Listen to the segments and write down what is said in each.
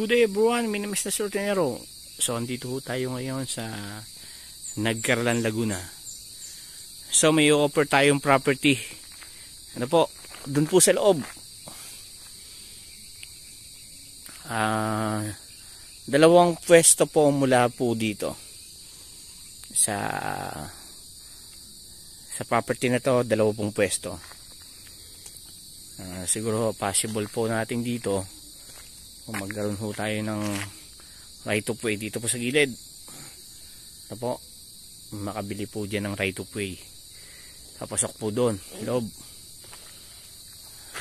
Good day everyone, my name is Mr. Sortenero. So andito ho tayo ngayon sa Nagcarlan, Laguna. So may offer tayong property. Ano po, dun po sa loob. Dalawang pwesto po mula po dito. Sa property na to, dalawang pwesto. Siguro possible po natin dito kung magkaroon ho tayo ng right of way dito po sa gilid. Ito po, makabili po dyan ng right of way. Papasok po doon, loob.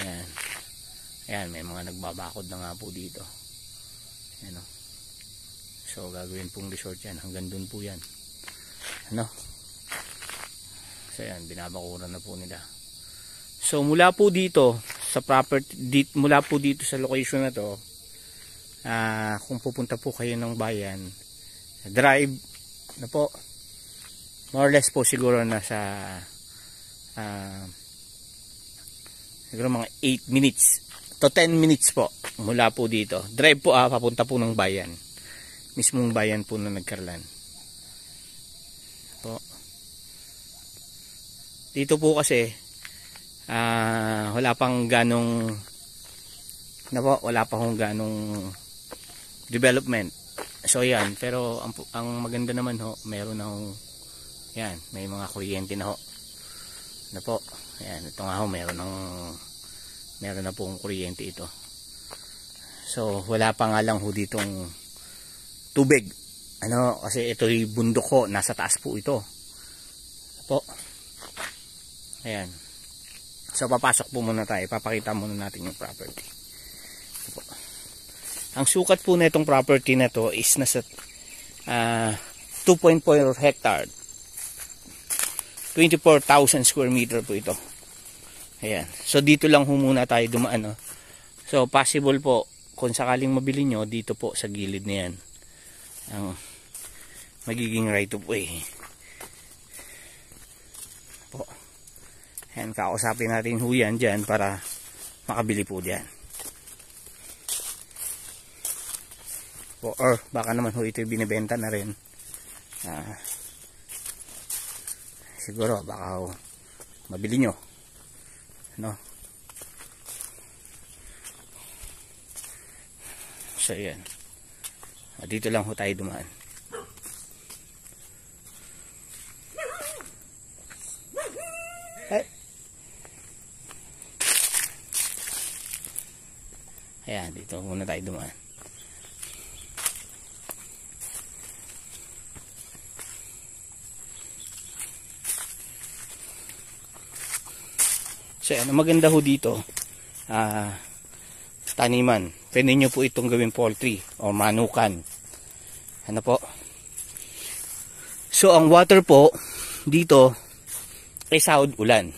Ayan. Ayan, may mga nagbabakod na nga po dito. Ayan o. So, gagawin pong resort yan. Hanggang doon po yan. Ano? So, ayan, binabakuran na po nila. So, mula po dito sa property, mula po dito sa location na to, kung pupunta po kayo ng bayan, drive na po, more or less po siguro nasa siguro mga 8 minutes to 10 minutes po mula po dito. Drive po papunta po ng bayan. Mismong bayan po na Nagcarlan. Po. Dito po kasi wala pang ganong wala pa hong ganong development. So yan, pero ang maganda naman ho, meron na hong yan, may mga kuryente na ho. Ano po? Ayan, ito nga ho, meron na pong kuryente ito. So wala pa nga lang ho ditong tubig. Ano, kasi ito yung bundok ho, nasa taas po ito. Ano po? Ayan. So papasok po muna tayo, papakita muna natin yung property. Ano po? Ang sukat po na itong property na to is nasa 2.4 hectare. 24,000 square meter po ito. Ayan. So dito lang ho muna tayo dumaan. No? So possible po kung sakaling mabili nyo, dito po sa gilid na yan ang magiging right of way. Po. Ayan, kausapin natin ho yan dyan para makabili po dyan. Or baka naman ho ito binibenta na rin. Siguro baka ho mabili nyo, no? So yan, dito lang ho tayo dumaan. Ayan, dito muna tayo dumaan. So, ano maganda ho dito, taniman. Pwede nyo po itong gawin poultry o manukan. Ano po? So, ang water po dito ay sahod ulan.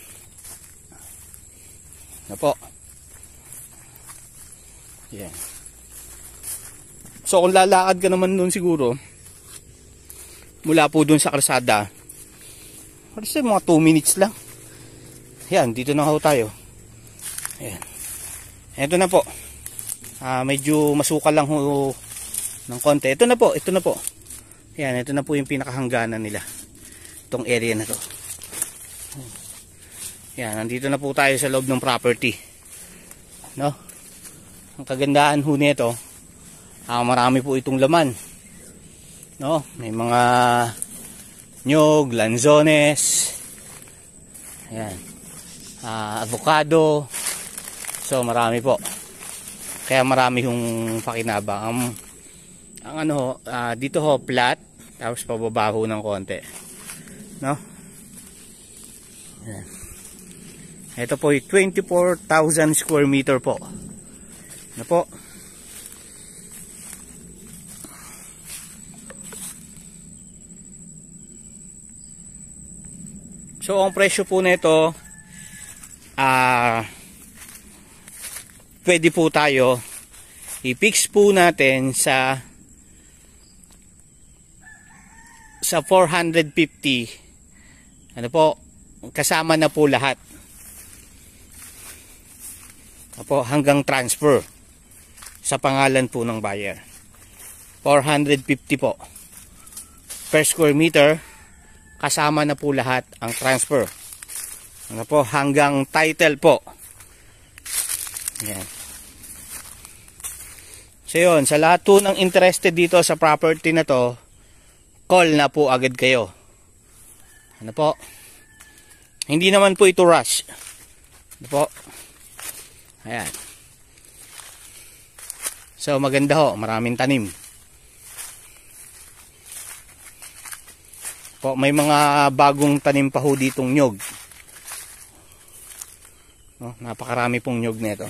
Ano po? Yan. So, kung lalakad ka naman doon siguro, mula po doon sa kalsada, kasi mga 2 minutes lang. Yan, dito na ho tayo. Ayan. Ito na po. Medyo masukal lang ho ng konti. Ito na po, ito na po. Ayan, ito na po yung pinakahangganan nila. Itong area na to. Ayan, nandito na po tayo sa loob ng property. No? Ang kagandaan ho nito, marami po itong laman. No? May mga nyog, lanzones. Ayan. Avocado. So marami po. Kaya marami yung pakinabang. Ang ano dito ho flat, tapos pababa ho ng konti. No? Ayan. Ito po 24,000 square meter po. Ano po? So ang presyo po nito, pwede po tayo i-fix po natin sa 450. Ano po, kasama na po lahat. Apo, hanggang transfer. sa pangalan po ng buyer. 450 po per square meter, kasama na po lahat ang transfer. Ano po, hanggang title po. Yan. So yun, sa lahat po ng interested dito sa property na to, call na po agad kayo. Ano po? Hindi naman po ito rush. Ano po? Ayan. So maganda ho, maraming tanim. Po, may mga bagong tanim pa ho ditong nyog. No, napakarami pong nyog nito.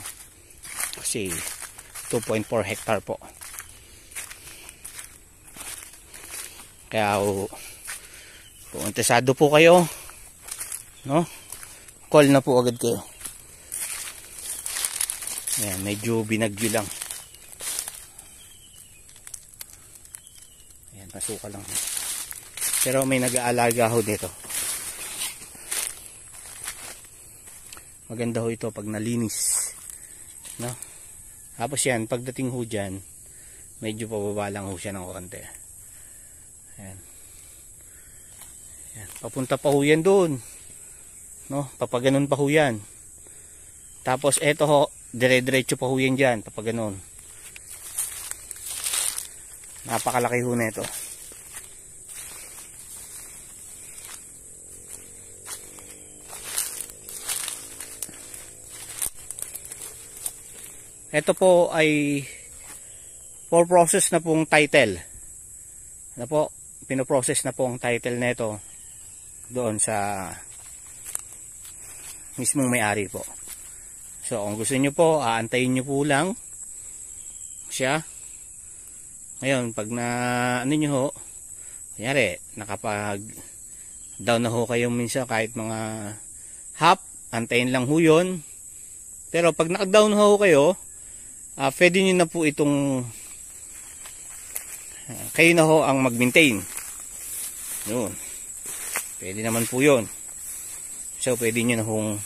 Kasi 2.4 hectare po. Kaya kung interesado po kayo, no? Call na po agad kayo. Ayan, medyo binagyo lang. Ayan, pasuka lang. Pero may nag-aalaga ho dito. Maganda ho ito pag nalinis, no? Tapos yan, pagdating ho dyan, medyo pababa lang ho siya ng konti. Ayan. Ayan. Papunta pa ho yan doon, no? Papaganon pa ho yan. Tapos eto ho, dire-diretso pa ho yan dyan, papaganon. Napakalaki ho na ito. Ito po ay for process na pong title. Ano po, pinoprocess na pong title nito doon sa mismong may-ari po. So kung gusto niyo po, aantayin niyo po lang siya. Ngayon, pag na ano niyo ho, kunyari, nakapag down na ho kayo minsan kahit mga half, antayin lang ho yun. Pero pag naka-down ho kayo, pwede nyo na po itong kayo na ho ang mag-maintain. Yun. Pwede naman po yun. So pwede nyo na hong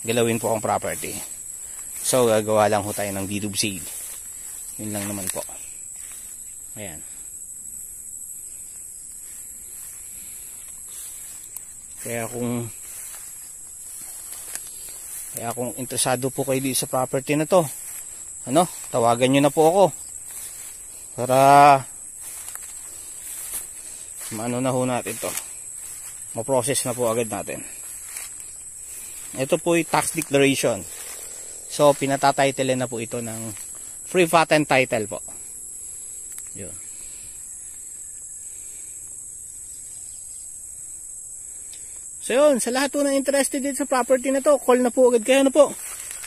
galawin po ang property. So gagawa lang ho tayo ng deed of sale. Yun lang naman po. Ayan. Kaya kung interesado po kayo dito sa property na to, ano, tawagan nyo na po ako para maano na ho natin to, ma-process na po agad natin. Ito po yung tax declaration. So pinatatitle na po ito ng free patent title po. Yun. So yun, sa lahat po na interested dito sa property na to, call na po agad kayo. Ano po,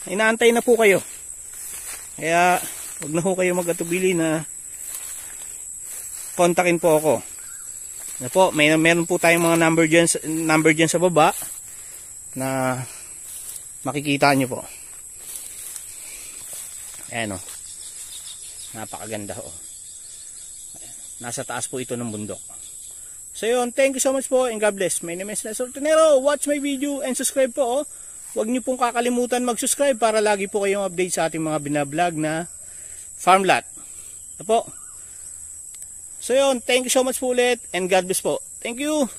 inaantay na po kayo. Kaya huwag na ho kayo mag-atubili na kontakin po ako. Ano po, meron po tayong mga number dyan sa baba na makikita nyo po. Ayan o, napakaganda ho. Nasa taas po ito ng bundok. So yun, thank you so much po and God bless. My name is Nestor Tenero. Watch my video and subscribe po. Huwag niyo pong kakalimutan mag-subscribe para lagi po kayong update sa ating mga binablog na farm lot. Ito po. So yun, thank you so much po ulit and God bless po. Thank you.